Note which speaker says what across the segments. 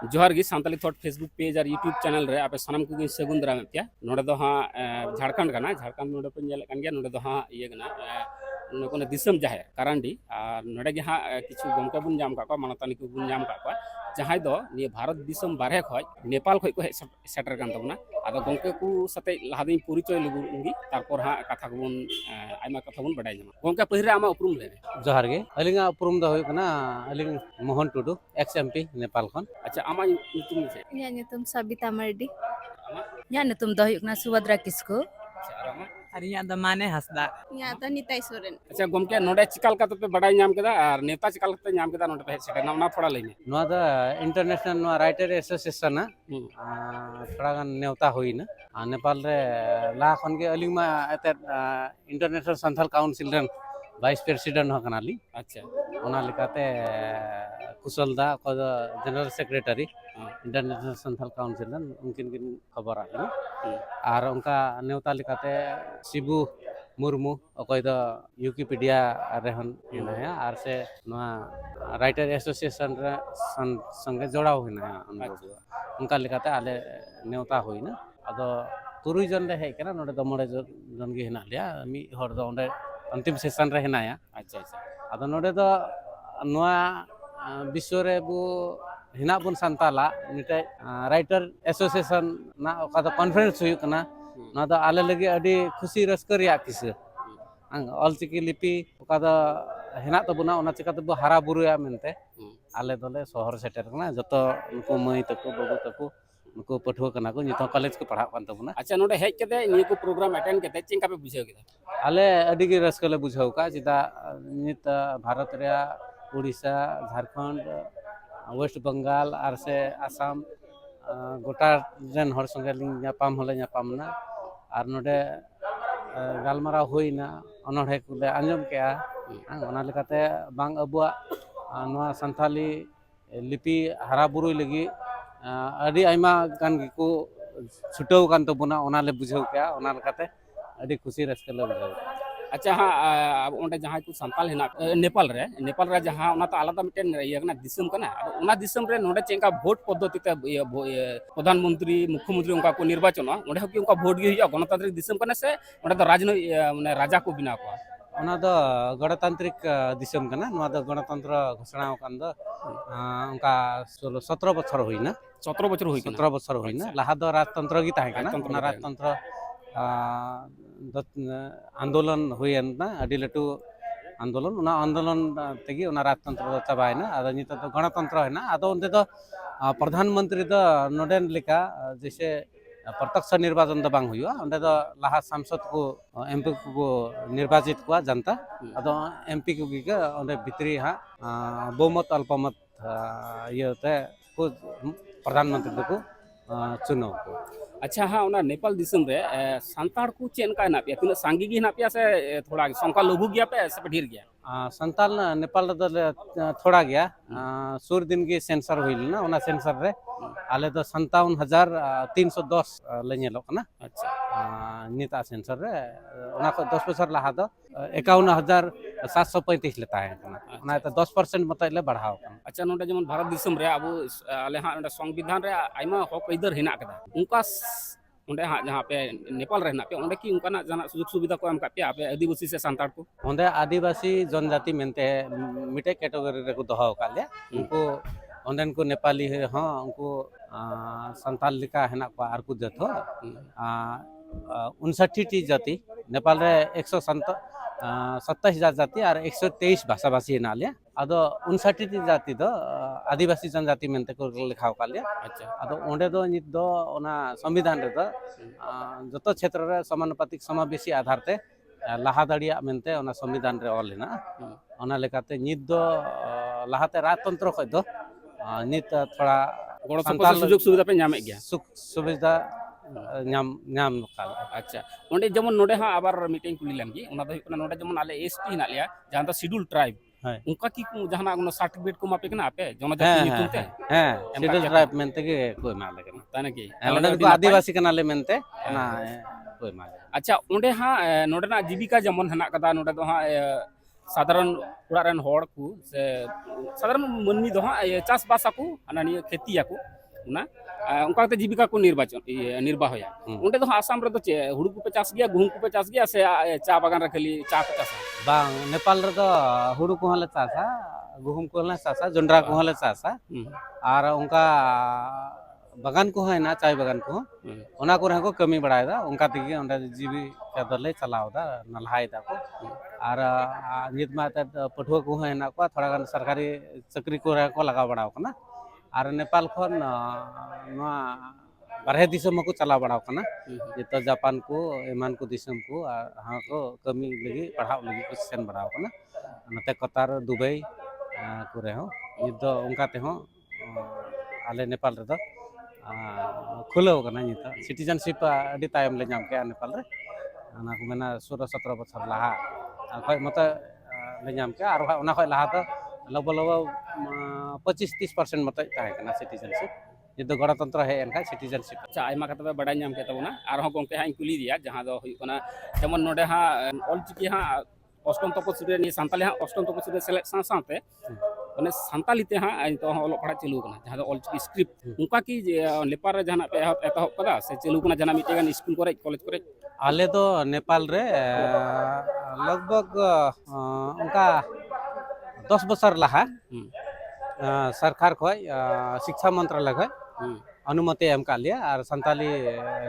Speaker 1: जोहार गी Santali thought Facebook page और यूट्यूब चैनल रे आपे सनम को सगुन दाराम पे नोडे दो हाँ झारखंड कना झारखंड नोडे पे नेल कान गया नोडे दो हाँ ये कना नोको दिसम जाहे करांडी और नोडे गे हाँ किछु गमके बुन जाम का मानतानी को बुन जाम का जहां दो ये भारत दिसम बारहे खय नेपाल खय को हे सेटर कान तबना आदो गमके को सते लाहादिन परिचय लगुंगी तारपर हाँ कथा को बुन आयमा कथा बुन बडाय जमा गमके पहिरे आमा उपरुम ले
Speaker 2: जोहार गे अलिंगा उपरुम द होय कना अलिंग मोहन टुडू एक्स एमपी नेपाल खन
Speaker 1: अच्छा आमा ᱧᱩᱛᱩᱢ ᱪᱮᱫ
Speaker 3: ᱤᱧᱟᱹᱜ ᱧᱩᱛᱩᱢ ᱥᱟᱵᱤᱛᱟ ᱢᱟᱨᱰᱤ ᱤᱧᱟᱹᱜ ᱧᱩᱛᱩम ᱫᱚ ᱦᱩᱭᱩᱜ ᱠᱟᱱᱟ ᱥᱩᱵᱷᱚᱫᱨᱟ ᱠᱤᱥᱠᱩ
Speaker 4: और यहाँ द माने हंसदा
Speaker 3: ᱤᱧᱟᱹᱜ ᱫᱚ ᱱᱤᱛᱟᱭ ᱥᱚᱨᱮᱱ
Speaker 1: अच्छा गमके नोडे चिकाल का पे बडाय नाम केदा और नेता चिकाल का नाम केदा नोडे पे सेटे ना थोड़ा लेने
Speaker 2: नोआ द इंटरनेशनल नोआ राइटर एसोसिएशन थोड़ा गान नेवता होइना नेपाल रे ला खन के अलिंग मा एते इंटरनेशनल संथाल काउंसिल रन वाइस प्रेसिडेंट हो कनाली
Speaker 1: अच्छा
Speaker 2: ओना लेकाते कुशल दा को general secretary international Santhal council रन उनकिन किन खबर आना और उनका नेवता लेकाते शिबू मुर्मू अकोय द विकिपीडिया रेहन हिनाया और से नोआ राइटर एसोसिएशन रे संगे जोड़ाव हिनाया उनका लेकाते आले नेवता होइना अदो तुरुई जन रे हे केना नोडे द मोडे जन गे हिना लिया मी हर द ओंडे अंतिम सेशन रे हिनाया
Speaker 1: अच्छा अच्छा
Speaker 2: अदो नोडे द नोआ विश्व रे बु हिना बुन संताला मिटे राइटर एसोसिएशन ना ओका द कॉन्फ्रेंस हुई कना ना द आले लगे अडी खुशी रस्कर या किस ऑलचिकी लिपि ओका द हिना तबुना ओना चिका तब हारा बुरुया मेनते आले दले शहर सेटर कना जतो नुको मई तको बबू तको नुको पठुआ कना को नितो कॉलेज को पढ़ा कान तबुना
Speaker 1: अच्छा नोडे हेज केते निये को प्रोग्राम अटेंड केते चिंका पे बुझाव केदा
Speaker 2: आले अडी गे रस्कर ले बुझाव का जिदा नित भारत रे उड़ीसा झारखंड वेस्ट बंगाल और से आसाम गोटा जन हर संगे लिंग ᱧᱟᱯᱟᱢ होले ᱧᱟᱯᱟᱢ ना और नोडे गालमारा होइना अनोढे कुले आंजम केआ ओना लेकाते बांग अबुआ नोआ संथाली लिपि हारा बुरुई लगी अडी आइमा गान गिको छुटौ कान तबुना ओना ले बुझाव केआ ओना लेकाते अडी खुशी रस्के ले बुझाव
Speaker 1: अच्छा हाँ अब ओंडे जहां को संताल हेना नेपाल रे जहां ओना तो आलादा मिटेन ये कना दिसम कना ओना दिसम रे नोडे चेंका वोट पद्धति ते प्रधानमंत्री मुख्यमंत्री उनका को निर्वाचन ओंडे हो कि उनका वोट गे हुआ गणतांत्रिक दिसम कना से ओंडे तो माने राजा को बिना को
Speaker 2: ओना द गणतांत्रिक दिसम कना नोआ द गणतंत्र घोषणा कान द उनका 17 बछर होइना
Speaker 1: 17 बछर होई
Speaker 2: 17 बछर होइना लहा द राजतंत्र गी ताहे कना ओना राजतंत्र आंदोलन हुयन ना अडी लटू आंदोलन ओना आंदोलन तेगी ओना राजतंत्र चबायना आदो नित तो गणतंत्र है ना आदो उनते तो प्रधानमंत्री द नोडेन लिका जैसे प्रत्यक्ष निर्वाचन द बांग हुआ उनते तो लाहा सांसद को एमपी को निर्वाचित हुआ जनता आदो एमपी को गी उनते भितरी हा बहुमत अल्पमत ये ते को प्रधानमंत्री को चुनाव को
Speaker 1: अच्छा हाँ ओना नेपाल दिसम रे संताड़ को चेन का ना पे तिना सांगी गी ना पे से थोड़ा संख्या लघु गया पे से ढेर गया
Speaker 2: संताल नेपाल थोड़ा गया सुर दिन की सेंसर हुई ना ओना सेंसर रे आले तो 57,310 ले नेलो कना
Speaker 1: अच्छा
Speaker 2: निता सेंसर रे ओना को 10 बछर लहा दो 51,735 लेता है कना ओना तो 10% मतलब बढ़ाओ कना
Speaker 1: अच्छा नोडे जमन भारत दिसम रे अब आले हां नोडे संविधान रे आइमा हक इधर हिना कदा उनका ओंडे हां जहां पे नेपाल रे हिना पे ओंडे की उनका ना जना सुযোগ सुविधा को एम का पे आपे आदिवासी से संताड़ को
Speaker 2: ओंडे आदिवासी जनजाति मेनते मिटे कैटेगरी रे को दहो काले उनको ओंडेन को नेपाली है हां उनको संताल लिका हेना को आर को जथो 59 टी जाति नेपाल रे 127 जाति और 123 भाषा भाषी नाले अदो 59 टी जाति दो आदिवासी जनजाति मेनते को लिखाव काले
Speaker 1: अच्छा
Speaker 2: अदो ओंडे दो नित दो ओना संविधान रे दो जतो क्षेत्र रे समानुपातिक समावेशी आधार ते लाहा दाड़िया मेनते ओना संविधान रे ऑल हेना ओना लेकाते नित दो लाहाते राजतंत्र खय दो नित थोड़ा
Speaker 1: गण सुযোগ सुविधा पे नामे गया
Speaker 2: सुविधा नाम नाम काल
Speaker 1: अच्छा ओंडे जमन नोडे हां आबार मीटिंग कुली लमगी ओना दो हुकना नोडे जमन आले एसटी हिना लिया जहां द शेड्यूल ट्राइब उनका की जहां ना सर्टिफिकेट को मापे कना आपे जनजाति नितुन ते
Speaker 2: शेड्यूल ट्राइब मेनते के कोई माले कना
Speaker 1: ताने की
Speaker 2: ओंडे को आदिवासी कना ले मेनते ना कोई माले
Speaker 1: अच्छा ओंडे हां नोडे ना जीविका जमन हना कदा नोडे दो हां साधारण ओड़ा रेन हड़ को से साधारण मानमी दो हाँ चाष बासा को हाना निया खेती को ना उनका जीविका को निर्वाहया उन्हें तो आसाम रे तो चे हुड़ू को पे चाष गया गुहूम को पे चाष गया से चा बागान रे खाली चा को चाषा
Speaker 2: बांग नेपाल रे तो हुड़ू को हले चासा गुहुम को हले चासा जोंड्रा को हले चासा और उनका बागान को है ना चाय बागान को ओना को रहे को कमी बढ़ाए दा उनका तिगे ओंडे जीविका दले चलाओ दा नलहाय दा को और नित मा पठुआ को है ना को थोड़ा गान सरकारी चाकरी को रहे को लगा बढ़ाओ कना और नेपाल खन बारहे दिसम को चला बढ़ाओ कना जितो जापान को एमान को दिसम को हाँ को कमी लगी पढ़ाओ लगी को सेन बढ़ाओ कना नते कतार दुबई को रहे हो नितो उनका ते हो आले नेपाल रे दो खुलाव कना नितो सिटीजनशिप अडी तायम ले नाम के नेपाल रे ना को मेना 16-17 बछर लाहा खय मत ले नाम के और ओना खय लाहा तो लगभग 25-30% मत ताहे कना सिटीजनशिप नितो गणतंत्र है एनका सिटीजनशिप
Speaker 1: अच्छा आयमा कतबे बडाय नाम के तबना आर हो गोंके हां कुली दिया जहां दो हुई कना जेमन नोडे हां ऑलचिकी हां अष्टम तपस्वी नि सांताली हां अष्टम तपस्वी सेलेक्ट साथे माने सांताली ते हां तो ऑल पढ़ा चलू कना जहां दो ऑलचिकी स्क्रिप्ट उनका की नेपाल रे जहां पे एतहब कदा से चलू कना जना मिटेगन स्कूल करे कॉलेज करे
Speaker 2: आले तो नेपाल रे लगभग उनका 10 बছর लाहा सरकार खय शिक्षा मंत्रालय खय अनुमति एम का लिया और संताली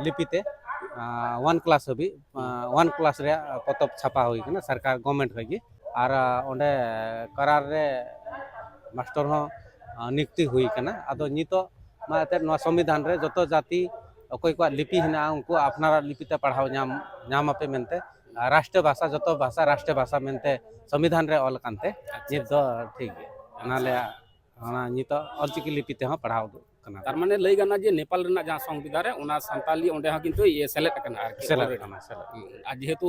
Speaker 2: लिपिते 1 क्लास हबी 1 क्लास रे पतब छापा होई कना सरकार गवर्नमेंट होगी और ओंडे करार रे मास्टर हो नियुक्ति हुई कना अदो नितो माते नो संविधान रे जतो जाति अकोय को लिपि हिना उनको अपना लिपिते पढ़ाओ नाम आपे मेनते राष्ट्रीय भाषा जतो भाषा राष्ट्रीय भाषा मेनते संविधान रे ऑल कानते नित दो ठीक है नाले ना नितो ऑलचिकी लिपिते हो पढ़ाओ कना
Speaker 1: तार माने लई गाना जे नेपाल रेना जहां संविधान रे ओना सांताली ओंडे हा किंतु ये सेलेक्ट कना आर
Speaker 2: सेलेक्ट कना सेलेक्ट
Speaker 1: आज जेहेतु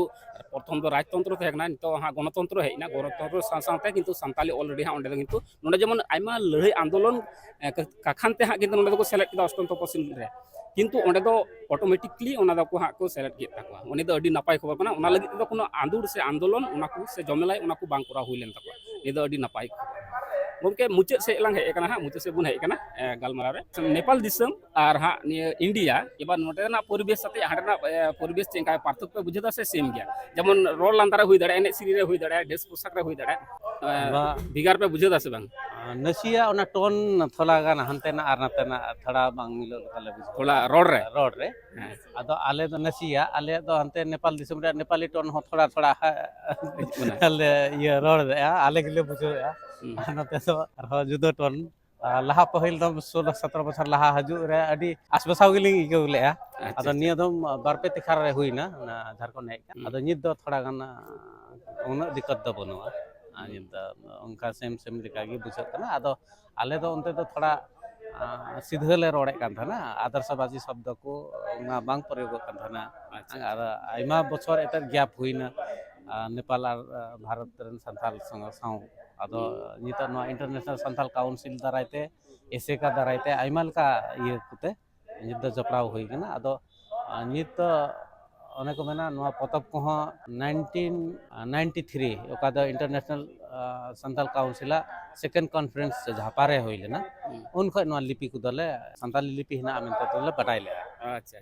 Speaker 1: प्रथम तो राजतंत्र थे ना नितो हा गणतंत्र हेना गणतंत्र साथे किंतु सांताली ऑलरेडी हा ओंडे किंतु नोडे जेमन आइमा लड़ाई आंदोलन काखानते हा किंतु नोडे को सेलेक्ट किदा अष्टम तपस्वी रे किंतु ओंडे दो ऑटोमेटिकली ओना दो को हा को सेलेक्ट के ताकवा ओने दो अडी नपाय खबर कना ओना लगी दो कोनो आंदोलन से आंदोलन ओना को से जमेलाई ओना को बांग करा हुइलेन ताकवा ए दो अडी नपाय गमके मुचे से लांग हे कना हा मुचे से बुन हे कना गालमारा रे नेपाल दिसम और हा इंडिया एबा नोटे ना परिवेश साथे हाडना परिवेश चेंका पार्थक्य बुझदा से सेम गया जेमन रोड लांदारा हुई दड़े एने सिरी रे हुई दड़े ड्रेस पोशाक रे हुई दड़े बिगार पे बुझदा से बांग
Speaker 2: नसिया ओना टोन थोड़ा गान हनते ना आर नते ना थोड़ा बांग मिलो तले बुझ
Speaker 1: थोड़ा रोड रे
Speaker 2: अदो आले तो नसिया आले तो हनते नेपाल दिसम रे नेपाली टोन हो थोड़ा थोड़ा आले ये रोड आले के लिए बुझो नते तो आरो जुदो टोन लाहा पहिल दम 16-17 बछर लाहा हजू रे अडी आसबसाव गिलिंग इको ले अदो निया दम बारपे तिखार रे हुइना झारखंड हे अदो नित दो थोड़ा गान उना दिक्कत दो बनुआ नित उनका सेम लिका गी बुझत ना अदो आले दो उनते तो थोड़ा सीधे ले रोड़े कान था आदर्शवादी शब्द को ना बांग प्रयोग कान था और आइमा बछर एतर गैप हुइना नेपाल और भारत रन संथाल संग साउ अदो नित नो इंटरनेशनल संथाल काउंसिल दारायते एसे का दारायते आइमाल का ये कुते नित जपड़ाव हुई कना अदो नित अने को मेना नो पतब को 1993 ओका दो international Santhal council second conference झापारे होइले ना उन खय नो लिपि को दले संथाली लिपि हिना आमेन तो दले बटाइले
Speaker 1: अच्छा अच्छा